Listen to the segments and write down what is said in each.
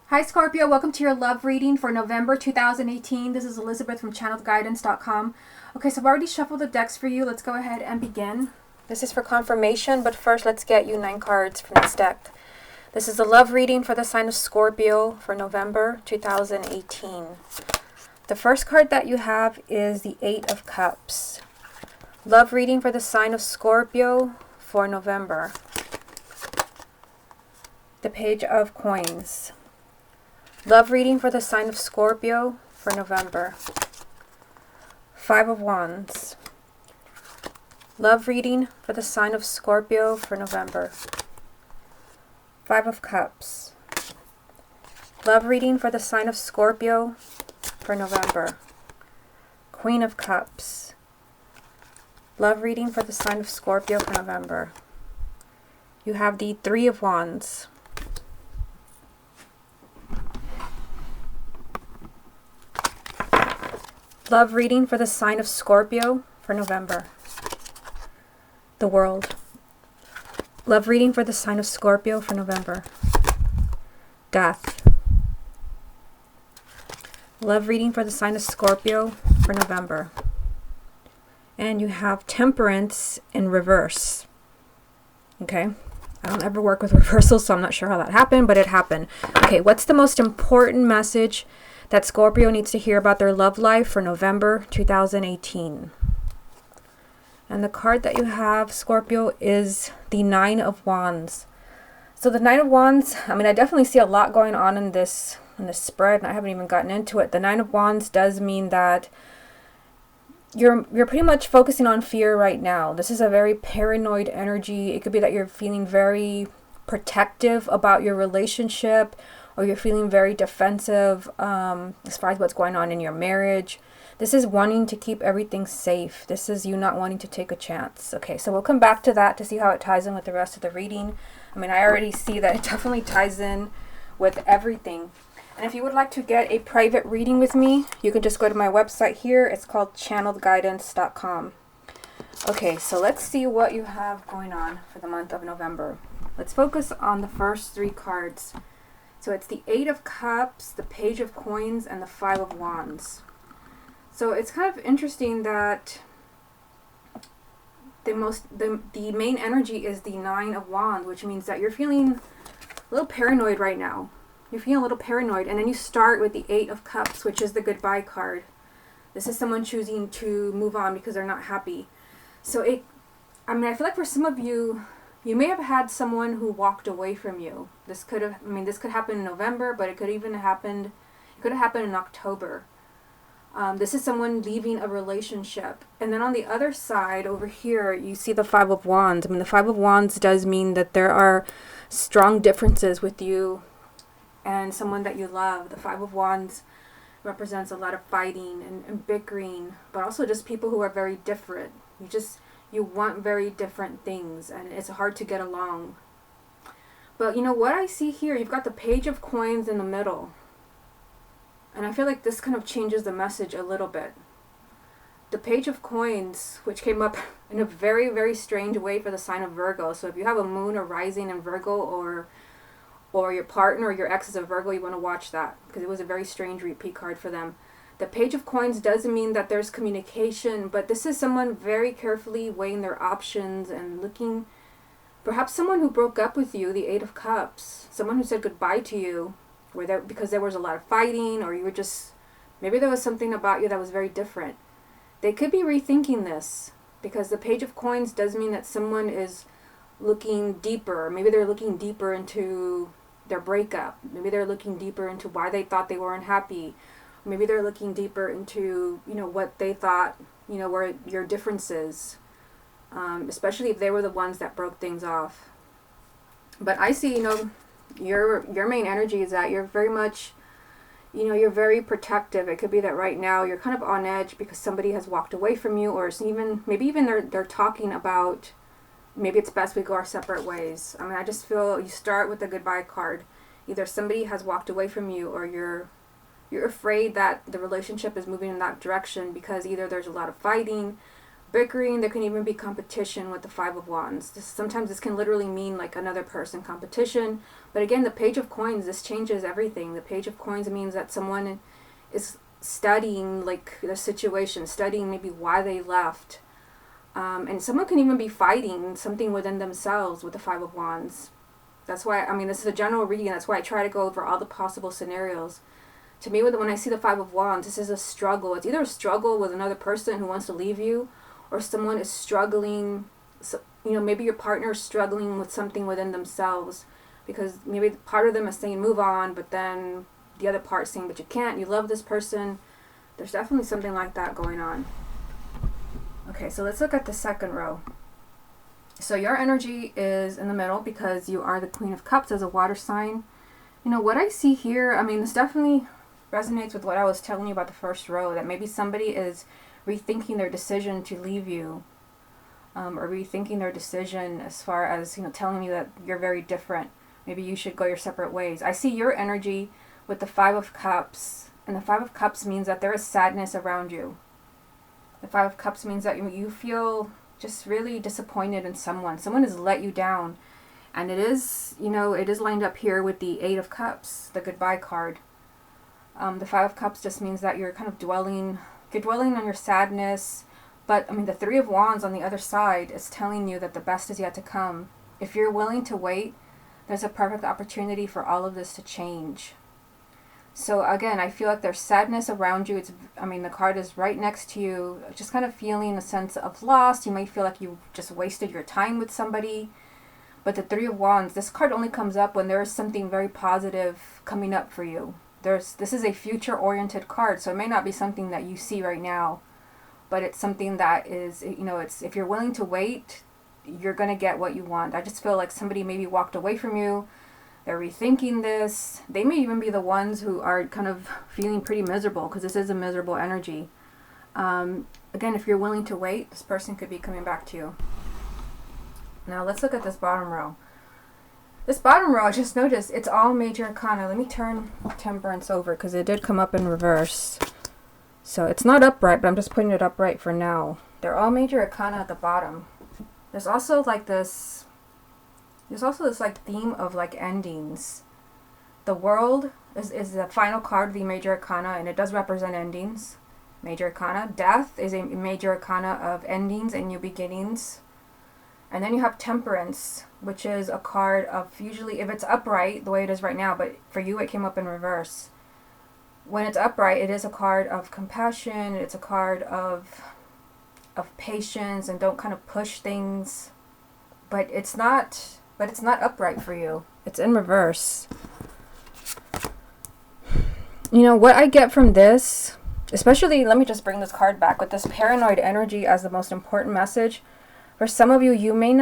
Hi Scorpio, welcome to your love reading for November 2018. This is Elizabeth from channeledguidance.com. Okay, so I've already shuffled the decks for you. Let's go ahead and begin. This is for confirmation, but first let's get you 9 cards from this deck. This is the love reading for the sign of Scorpio for November 2018. The first card that you have is the 8 of Cups. Love reading for the sign of Scorpio for November. The Page of Coins. Love reading for the sign of Scorpio for November. 5 of Wands. Love reading for the sign of Scorpio for November. 5 of Cups. Love reading for the sign of Scorpio for November. Queen of Cups. Love reading for the sign of Scorpio for November. You have the 3 of Wands. Love reading for the sign of Scorpio for November. The World. Love reading for the sign of Scorpio for November. Death. Love reading for the sign of Scorpio for November. And you have Temperance in reverse. Okay. I don't ever work with reversals, so I'm not sure how that happened, but it happened. Okay, what's the most important message that Scorpio needs to hear about their love life for November 2018? And the card that you have, Scorpio, is the 9 of Wands. So the 9 of Wands, I definitely see a lot going on in this spread, and I haven't even gotten into it. The 9 of Wands does mean that you're pretty much focusing on fear right now. This is a very paranoid energy. It could be that you're feeling very protective about your relationship, or you're feeling very defensive as far as what's going on in your marriage. This is wanting to keep everything safe. This is you not wanting to take a chance. Okay, so we'll come back to that to see how it ties in with the rest of the reading. I already see that it definitely ties in with everything. And if you would like to get a private reading with me, you can just go to my website here. It's called channeledguidance.com. Okay, so let's see what you have going on for the month of November. Let's focus on the first 3 cards. So it's the 8 of Cups, the Page of Coins, and the 5 of Wands. So it's kind of interesting that the main energy is the 9 of Wands, which means that you're feeling a little paranoid right now. You're feeling a little paranoid, and then you start with the 8 of Cups, which is the goodbye card. This is someone choosing to move on because they're not happy. So I feel like for some of you, you may have had someone who walked away from you. This could happen in November, but it could have happened in October. This is someone leaving a relationship. And then on the other side over here, you see the 5 of Wands. The 5 of Wands does mean that there are strong differences with you and someone that you love. The 5 of Wands represents a lot of fighting and bickering, but also just people who are very different. You want very different things, and it's hard to get along. But you know what I see here? You've got the Page of Coins in the middle. And I feel like this kind of changes the message a little bit. The Page of Coins, which came up in a very, very strange way for the sign of Virgo. So if you have a moon or rising in Virgo, or your partner or your ex is a Virgo, you want to watch that, because it was a very strange repeat card for them. The Page of Coins doesn't mean that there's communication, but this is someone very carefully weighing their options and looking, perhaps someone who broke up with you, the 8 of Cups, someone who said goodbye to you, because there was a lot of fighting, or maybe there was something about you that was very different. They could be rethinking this, because the Page of Coins does mean that someone is looking deeper. Maybe they're looking deeper into their breakup. Maybe they're looking deeper into why they thought they weren't happy. Maybe they're looking deeper into, what they thought, were your differences. Especially if they were the ones that broke things off. But I see, your main energy is that you're very much, you're very protective. It could be that right now you're kind of on edge because somebody has walked away from you, or maybe even they're talking about, maybe it's best we go our separate ways. I just feel you start with the goodbye card. Either somebody has walked away from you, or you're afraid that the relationship is moving in that direction because either there's a lot of fighting, bickering. There can even be competition with the Five of Wands. Sometimes this can literally mean like another person competition. But again, the Page of Coins, this changes everything. The Page of Coins means that someone is studying like the situation, studying maybe why they left. And someone can even be fighting something within themselves with the Five of Wands. That's why, I mean, this is a general reading. That's why I try to go over all the possible scenarios. To me, when I see the Five of Wands, this is a struggle. It's either a struggle with another person who wants to leave you, or someone is struggling, so, you know, maybe your partner is struggling with something within themselves, because maybe part of them is saying move on, but then the other part is saying, but you can't, you love this person. There's definitely something like that going on. Okay, so let's look at the second row. So your energy is in the middle because you are the Queen of Cups as a water sign. You know, what I see here, I mean, this definitely resonates with what I was telling you about the first row, that maybe somebody is rethinking their decision to leave you, or rethinking their decision as far as, you know, telling you that you're very different. Maybe you should go your separate ways. I see your energy with the Five of Cups, and the Five of Cups means that there is sadness around you. The Five of Cups means that you feel just really disappointed in someone. Someone has let you down. And it is, you know, it is lined up here with the Eight of Cups, the goodbye card. The Five of Cups just means that you're kind of dwelling on your sadness. But, I mean, the Three of Wands on the other side is telling you that the best is yet to come. If you're willing to wait, there's a perfect opportunity for all of this to change. So, again, I feel like there's sadness around you. The card is right next to you. Just kind of feeling a sense of loss. You may feel like you just wasted your time with somebody. But the Three of Wands, this card only comes up when there is something very positive coming up for you. This is a future-oriented card, so it may not be something that you see right now, but it's something that is, you know, it's, if you're willing to wait, you're going to get what you want. I just feel like somebody maybe walked away from you. They're rethinking this. They may even be the ones who are kind of feeling pretty miserable, because this is a miserable energy. Again, if you're willing to wait, this person could be coming back to you. Now let's look at this bottom row. This bottom row, I just noticed, it's all major arcana. Let me turn Temperance over because it did come up in reverse. So it's not upright, but I'm just putting it upright for now. They're all major arcana at the bottom. There's also this like theme of like endings. The World is the final card of the major arcana, and it does represent endings. Major arcana. Death is a major arcana of endings and new beginnings. And then you have Temperance, which is a card of, usually if it's upright, the way it is right now, but for you it came up in reverse. When it's upright, it is a card of compassion, it's a card of patience, and don't kind of push things. But it's not upright for you. It's in reverse. You know, what I get from this, especially, let me just bring this card back, with this paranoid energy as the most important message. For some of you, you may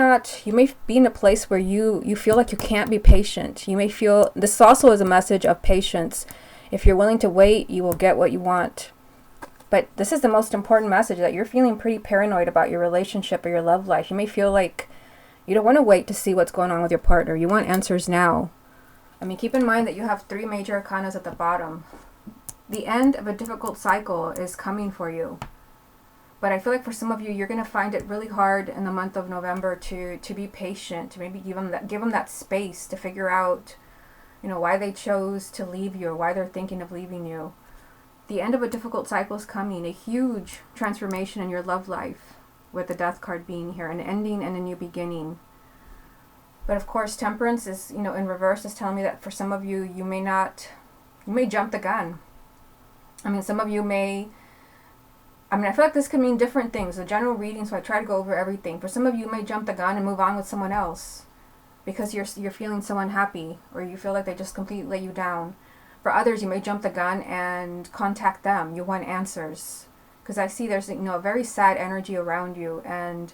be in a place where you feel like you can't be patient. You may feel, this also is a message of patience. If you're willing to wait, you will get what you want. But this is the most important message, that you're feeling pretty paranoid about your relationship or your love life. You may feel like you don't want to wait to see what's going on with your partner. You want answers now. I mean, keep in mind that you have three major arcanas at the bottom. The end of a difficult cycle is coming for you. But I feel like for some of you, you're going to find it really hard in the month of November to be patient, to maybe give them that space to figure out, you know, why they chose to leave you or why they're thinking of leaving you. The end of a difficult cycle is coming, a huge transformation in your love life, with the Death card being here, an ending and a new beginning. But of course, Temperance is, you know, in reverse, is telling me that for some of you, you may jump the gun. I mean, some of you may, I feel like this could mean different things. A general reading, so I try to go over everything. For some of you, may jump the gun and move on with someone else because you're feeling so unhappy, or you feel like they just completely let you down. For others, you may jump the gun and contact them. You want answers, because I see there's, you know, a very sad energy around you. And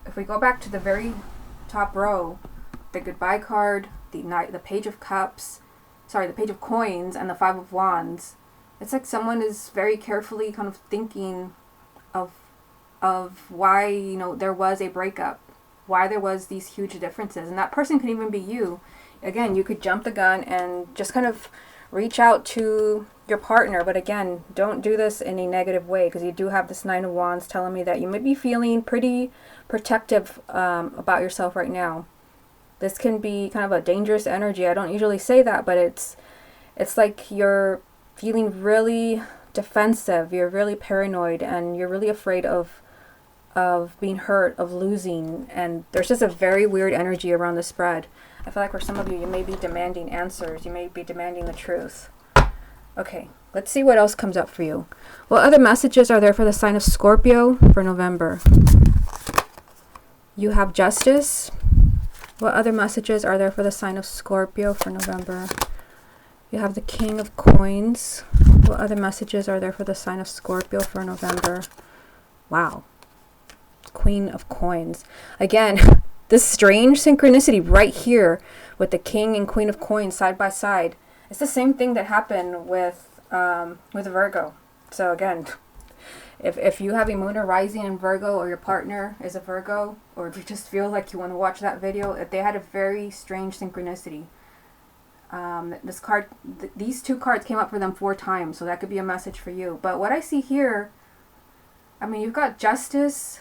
if we go back to the very top row, the goodbye card, the Page of Cups, the Page of Coins, and the Five of Wands. It's like someone is very carefully kind of thinking of why, you know, there was a breakup, why there was these huge differences. And that person could even be you. Again, you could jump the gun and just kind of reach out to your partner. But again, don't do this in a negative way, because you do have this Nine of Wands telling me that you may be feeling pretty protective about yourself right now. This can be kind of a dangerous energy. I don't usually say that, but it's like you're feeling really defensive, you're really paranoid, and you're really afraid of being hurt, of losing. And there's just a very weird energy around the spread. I feel like for some of you, you may be demanding answers. You may be demanding the truth. Okay, let's see what else comes up for you. What other messages are there for the sign of Scorpio for November? You have Justice. What other messages are there for the sign of Scorpio for November? You have the King of Coins. What other messages are there for the sign of Scorpio for November? Wow. Queen of Coins. Again, this strange synchronicity right here with the King and Queen of Coins side by side. It's the same thing that happened with Virgo. So again, if you have a moon or rising in Virgo, or your partner is a Virgo, or if you just feel like you want to watch that video, if they had a very strange synchronicity. These two cards came up for them 4 times, so that could be a message for you. But what I see here, I mean, you've got Justice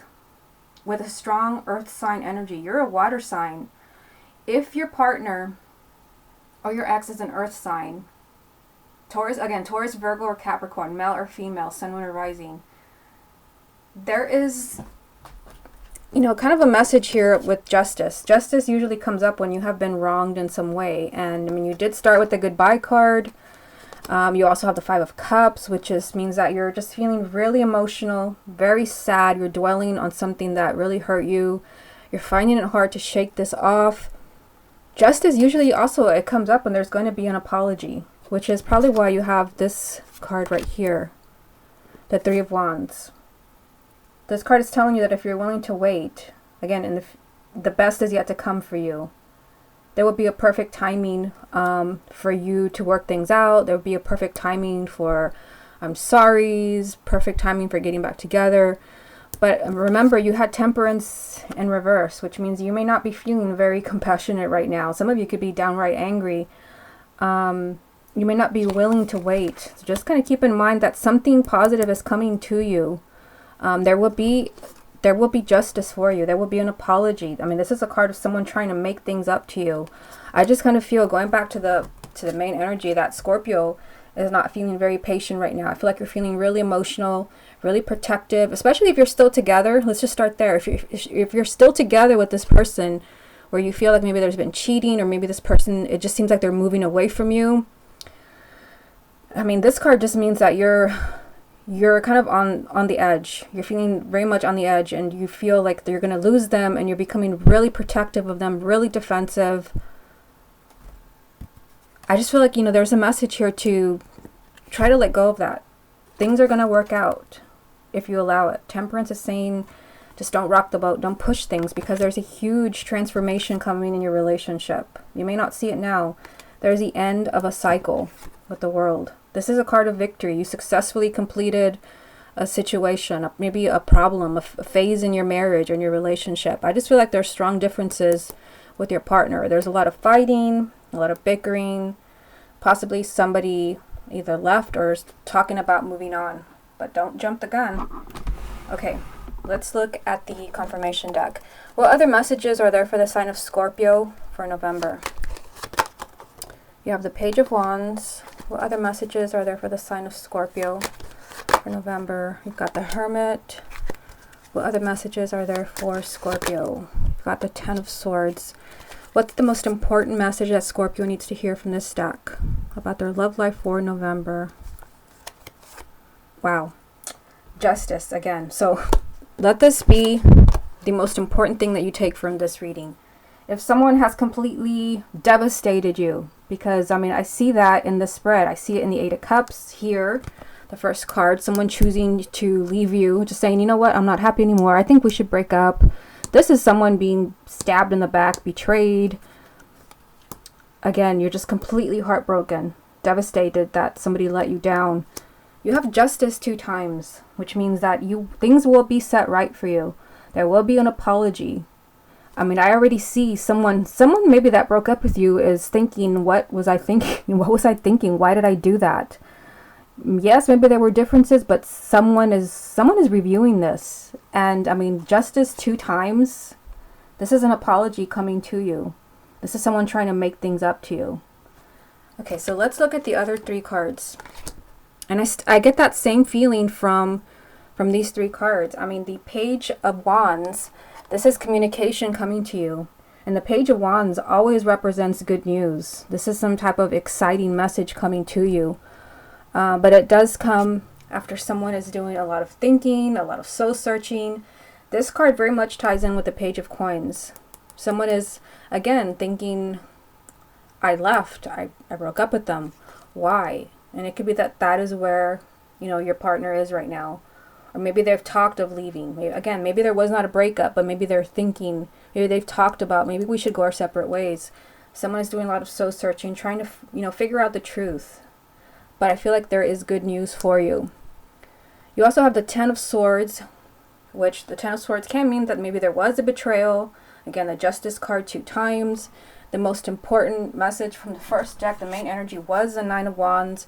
with a strong earth sign energy. You're a water sign. If your partner or your ex is an earth sign, Taurus, Virgo, or Capricorn, male or female, sun, moon, or rising, there is, kind of a message here with Justice. Justice usually comes up when you have been wronged in some way. And I mean, you did start with the goodbye card. You also have the 5 of Cups, which means that you're just feeling really emotional, very sad. You're dwelling on something that really hurt you. You're finding it hard to shake this off. Justice usually also, it comes up when there's going to be an apology, which is probably why you have this card right here, the 3 of Wands. This card is telling you that if you're willing to wait, again, the best is yet to come for you. There will be a perfect timing for you to work things out. There will be a perfect timing for I'm sorry's, perfect timing for getting back together. But remember, you had Temperance in reverse, which means you may not be feeling very compassionate right now. Some of you could be downright angry. You may not be willing to wait. So just kind of keep in mind that something positive is coming to you. There will be justice for you. There will be an apology. I mean, this is a card of someone trying to make things up to you. I just kind of feel, going back to the main energy, that Scorpio is not feeling very patient right now. I feel like you're feeling really emotional, really protective, especially if you're still together. Let's just start there. If you're still together with this person, where you feel like maybe there's been cheating, or maybe this person, it just seems like they're moving away from you. I mean, this card just means that you're kind of on the edge. You're feeling very much on the edge, and you feel like you're going to lose them, and you're becoming really protective of them, really defensive. I just feel like, there's a message here to try to let go of that. Things are going to work out if you allow it. Temperance is saying, just don't rock the boat, don't push things, because there's a huge transformation coming in your relationship. You may not see it now. There's the end of a cycle with the World. This is a card of victory. You successfully completed a situation, maybe a problem, a phase in your marriage or in your relationship. I just feel like there's strong differences with your partner. There's a lot of fighting, a lot of bickering. Possibly somebody either left or is talking about moving on. But don't jump the gun. Okay, let's look at the confirmation deck. What other messages are there for the sign of Scorpio for November? You have the Page of Wands. What other messages are there for the sign of Scorpio for November? You've got the Hermit. What other messages are there for Scorpio? You've got the Ten of Swords. What's the most important message that Scorpio needs to hear from this deck about their love life for November? Wow. Justice again. So let this be the most important thing that you take from this reading. If someone has completely devastated you, because I see that in the spread. I see it in the 8 of Cups here, the first card. Someone choosing to leave you, just saying, you know what, I'm not happy anymore. I think we should break up. This is someone being stabbed in the back, betrayed. Again, you're just completely heartbroken, devastated that somebody let you down. You have Justice 2 times, which means that things will be set right for you. There will be an apology. I mean, I already see someone maybe that broke up with you is thinking, what was I thinking? What was I thinking? Why did I do that? Yes, maybe there were differences, but someone is reviewing this. And I mean, justice 2 times. This is an apology coming to you. This is someone trying to make things up to you. Okay, so let's look at the other 3 cards. And I get that same feeling from these 3 cards. I mean, the Page of Wands, this is communication coming to you. And the Page of Wands always represents good news. This is some type of exciting message coming to you. But it does come after someone is doing a lot of thinking, a lot of soul searching. This card very much ties in with the Page of Coins. Someone is, again, thinking, I left, I broke up with them. Why? And it could be that is where, you know, your partner is right now. Or maybe they've talked of leaving. Maybe there was not a breakup, but maybe they're thinking, maybe they've talked about, maybe we should go our separate ways. Someone is doing a lot of soul searching, trying to, you know, figure out the truth. But I feel like there is good news for you. You also have the Ten of Swords, which the Ten of Swords can mean that maybe there was a betrayal. Again, the Justice card 2 times. The most important message from the first deck, the main energy, was the Nine of Wands.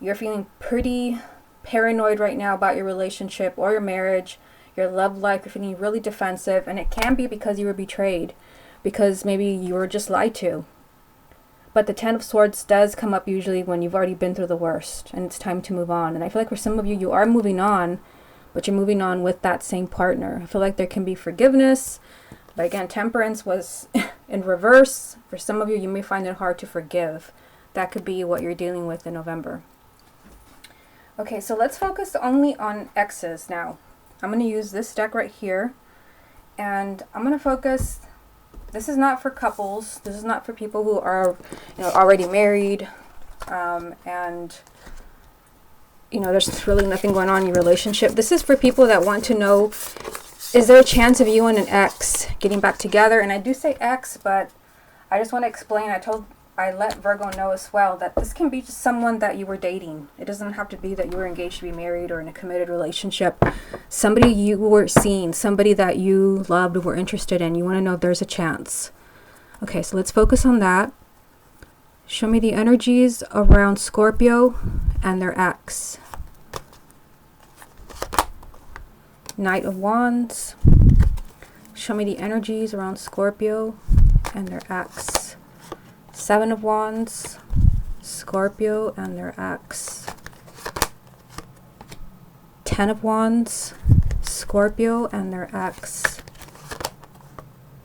You're feeling pretty paranoid right now about your relationship or your marriage, your love life. You're feeling really defensive, and it can be because you were betrayed, because maybe you were just lied to. But the Ten of Swords does come up usually when you've already been through the worst and it's time to move on. And I feel like for some of you, you are moving on, but you're moving on with that same partner. I feel like there can be forgiveness. But again, Temperance was in reverse. For some of you, you may find it hard to forgive. That could be what you're dealing with in November. Okay, so let's focus only on exes now. I'm going to use this deck right here. And I'm going to focus... This is not for couples. This is not for people who are, you know, already married, and, you know, there's really nothing going on in your relationship. This is for people that want to know, is there a chance of you and an ex getting back together? And I do say ex, but I just want to explain. I let Virgo know as well that this can be just someone that you were dating. It doesn't have to be that you were engaged to be married or in a committed relationship. Somebody you were seeing, somebody that you loved or were interested in. You want to know if there's a chance. Okay, so let's focus on that. Show me the energies around Scorpio and their ex. Knight of Wands. Show me the energies around Scorpio and their ex. Seven of Wands, Scorpio and their ex. 10 of Wands, Scorpio and their ex.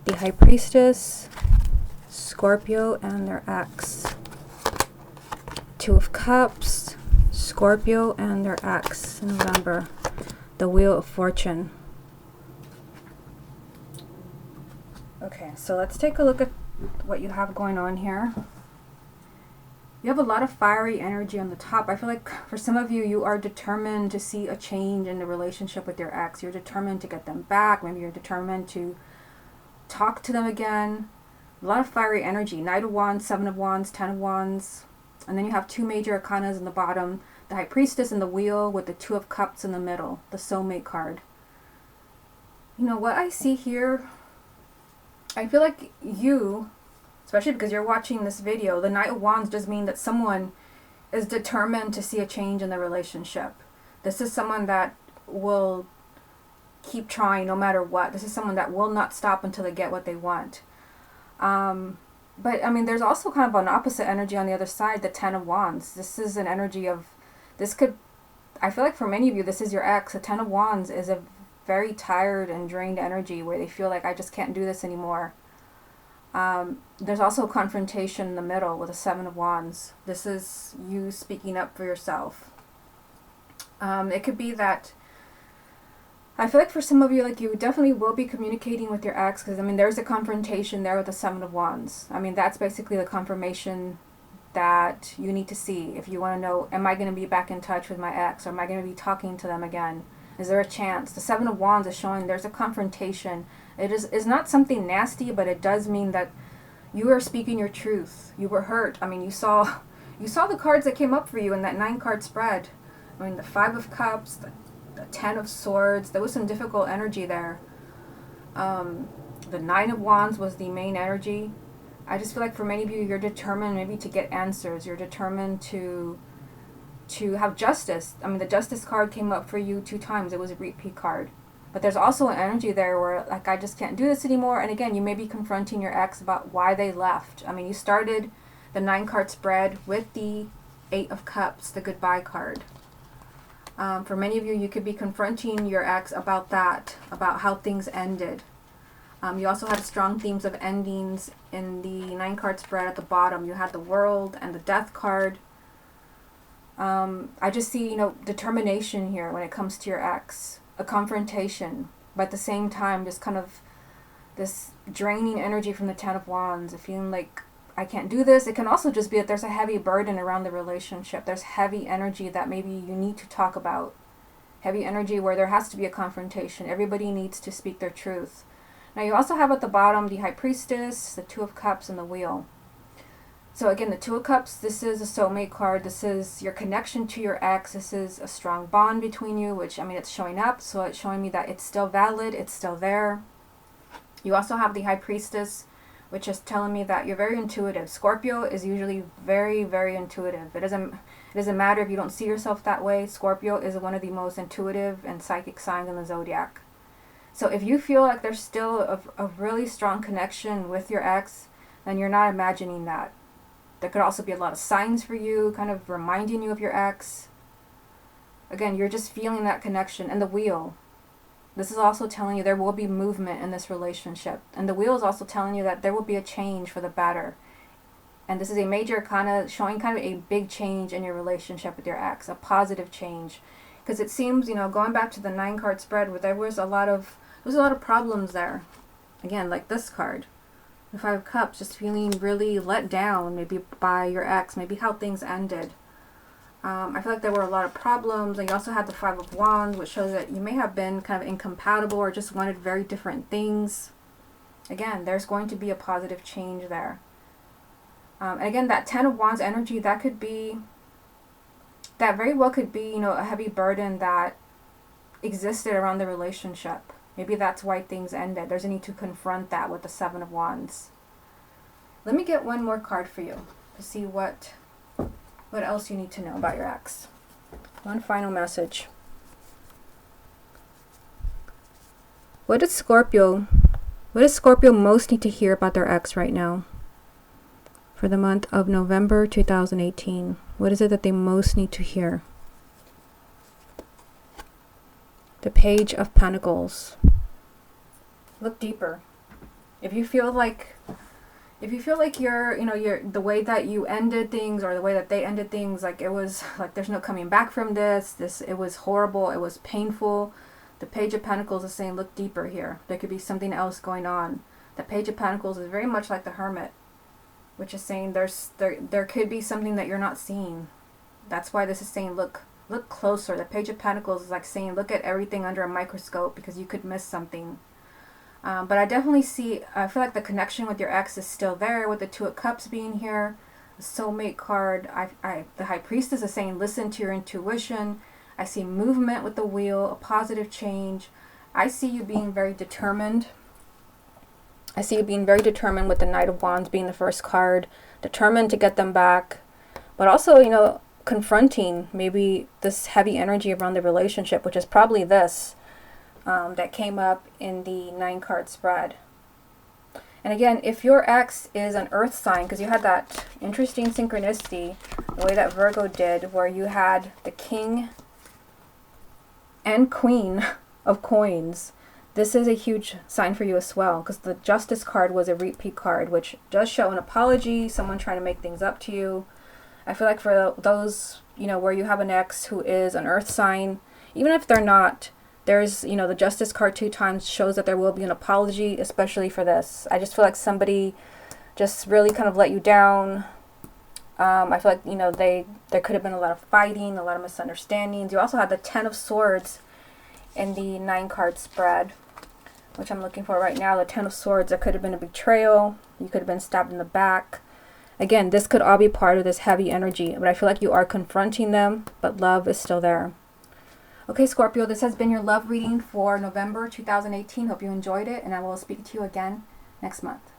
The High Priestess, Scorpio and their ex. 2 of Cups, Scorpio and their ex in November. The Wheel of Fortune. Okay, so let's take a look at what you have going on here. You have a lot of fiery energy on the top. I feel like for some of you, you are determined to see a change in the relationship with your ex. You're determined to get them back. Maybe you're determined to talk to them again. A lot of fiery energy. Knight of Wands, 7 of Wands, 10 of Wands. And then you have 2 major arcanas in the bottom. The High Priestess in the Wheel with the 2 of Cups in the middle. The Soulmate card. You know, what I see here, I feel like you, especially because you're watching this video, the Knight of Wands does mean that someone is determined to see a change in the relationship. This is someone that will keep trying no matter what. This is someone that will not stop until they get what they want. But, I mean, there's also kind of an opposite energy on the other side, the 10 of Wands. This is an energy of, I feel like for many of you, this is your ex. The 10 of Wands is a very tired and drained energy where they feel like, I just can't do this anymore. There's also a confrontation in the middle with a 7 of Wands. This is you speaking up for yourself. It could be that, I feel like for some of you, like, you definitely will be communicating with your ex, because, I mean, there's a confrontation there with the 7 of Wands. I mean, that's basically the confirmation that you need to see if you want to know, am I going to be back in touch with my ex, or am I going to be talking to them again? Is there a chance? The 7 of Wands is showing there's a confrontation. It's not something nasty, but it does mean that you are speaking your truth. You were hurt. I mean, you saw the cards that came up for you in that 9-card spread. I mean, the 5 of Cups, the 10 of Swords. There was some difficult energy there. The Nine of Wands was the main energy. I just feel like for many of you, you're determined maybe to get answers. You're determined to have justice. I mean, the Justice card came up for you 2 times. It was a repeat card. But there's also an energy there where, like, I just can't do this anymore. And again, you may be confronting your ex about why they left. I mean, you started the 9-card spread with the 8 of Cups, the goodbye card. For many of you, you could be confronting your ex about that, about how things ended. You also had strong themes of endings in the 9-card spread at the bottom. You had the World and the Death card. I just see, determination here when it comes to your ex. A confrontation, but at the same time, just kind of this draining energy from the 10 of Wands, a feeling like I can't do this. It can also just be that there's a heavy burden around the relationship. There's heavy energy that maybe you need to talk about. Heavy energy where there has to be a confrontation. Everybody needs to speak their truth. Now you also have at the bottom the High Priestess, the 2 of Cups, and the Wheel. So again, the 2 of Cups, this is a soulmate card. This is your connection to your ex. This is a strong bond between you, which, I mean, it's showing up. So it's showing me that it's still valid. It's still there. You also have the High Priestess, which is telling me that you're very intuitive. Scorpio is usually very, very intuitive. It doesn't matter if you don't see yourself that way. Scorpio is one of the most intuitive and psychic signs in the zodiac. So if you feel like there's still a really strong connection with your ex, then you're not imagining that. There could also be a lot of signs for you, kind of reminding you of your ex. Again, you're just feeling that connection. And the Wheel. This is also telling you there will be movement in this relationship. And the Wheel is also telling you that there will be a change for the better. And this is a major showing a big change in your relationship with your ex. A positive change. Because it seems, going back to the 9-card spread, where there was a lot of problems there. Again, like this card. The 5 of Cups, just feeling really let down, maybe by your ex, maybe how things ended. I feel like there were a lot of problems. And you also had the 5 of Wands, which shows that you may have been kind of incompatible or just wanted very different things. Again, there's going to be a positive change there. And again, that 10 of Wands energy, that very well could be, a heavy burden that existed around the relationship. Maybe that's why things ended. There's a need to confront that with the 7 of Wands. Let me get one more card for you to see what else you need to know about your ex. One final message. What does Scorpio most need to hear about their ex right now? For the month of November 2018. What is it that they most need to hear? The Page of Pentacles. Look deeper. If you feel like you're the way that you ended things or the way that they ended things, like it was like there's no coming back from this, it was horrible, it was painful. The Page of Pentacles is saying look deeper here. There could be something else going on. The Page of Pentacles is very much like the Hermit, which is saying there could be something that you're not seeing. That's why this is saying look closer. The Page of Pentacles is like saying look at everything under a microscope because you could miss something. But I definitely I feel like the connection with your ex is still there with the 2 of Cups being here. The soulmate card. The High Priestess is saying listen to your intuition. I see movement with the Wheel, a positive change. I see you being very determined. I see you being very determined with the Knight of Wands being the first card. Determined to get them back. But also, confronting maybe this heavy energy around the relationship, which is probably this that came up in the 9-card spread. And again, if your ex is an earth sign, because you had that interesting synchronicity, the way that Virgo did, where you had the King and Queen of Coins, this is a huge sign for you as well, because the Justice card was a repeat card, which does show an apology, someone trying to make things up to you. I feel like for those, where you have an ex who is an earth sign, even if they're not, there's, the Justice card 2 times shows that there will be an apology, especially for this. I just feel like somebody just really kind of let you down. I feel like, there could have been a lot of fighting, a lot of misunderstandings. You also had the 10 of Swords in the 9-card spread, which I'm looking for right now. The 10 of Swords, there could have been a betrayal. You could have been stabbed in the back. Again, this could all be part of this heavy energy, but I feel like you are confronting them, but love is still there. Okay, Scorpio, this has been your love reading for November 2018. Hope you enjoyed it, and I will speak to you again next month.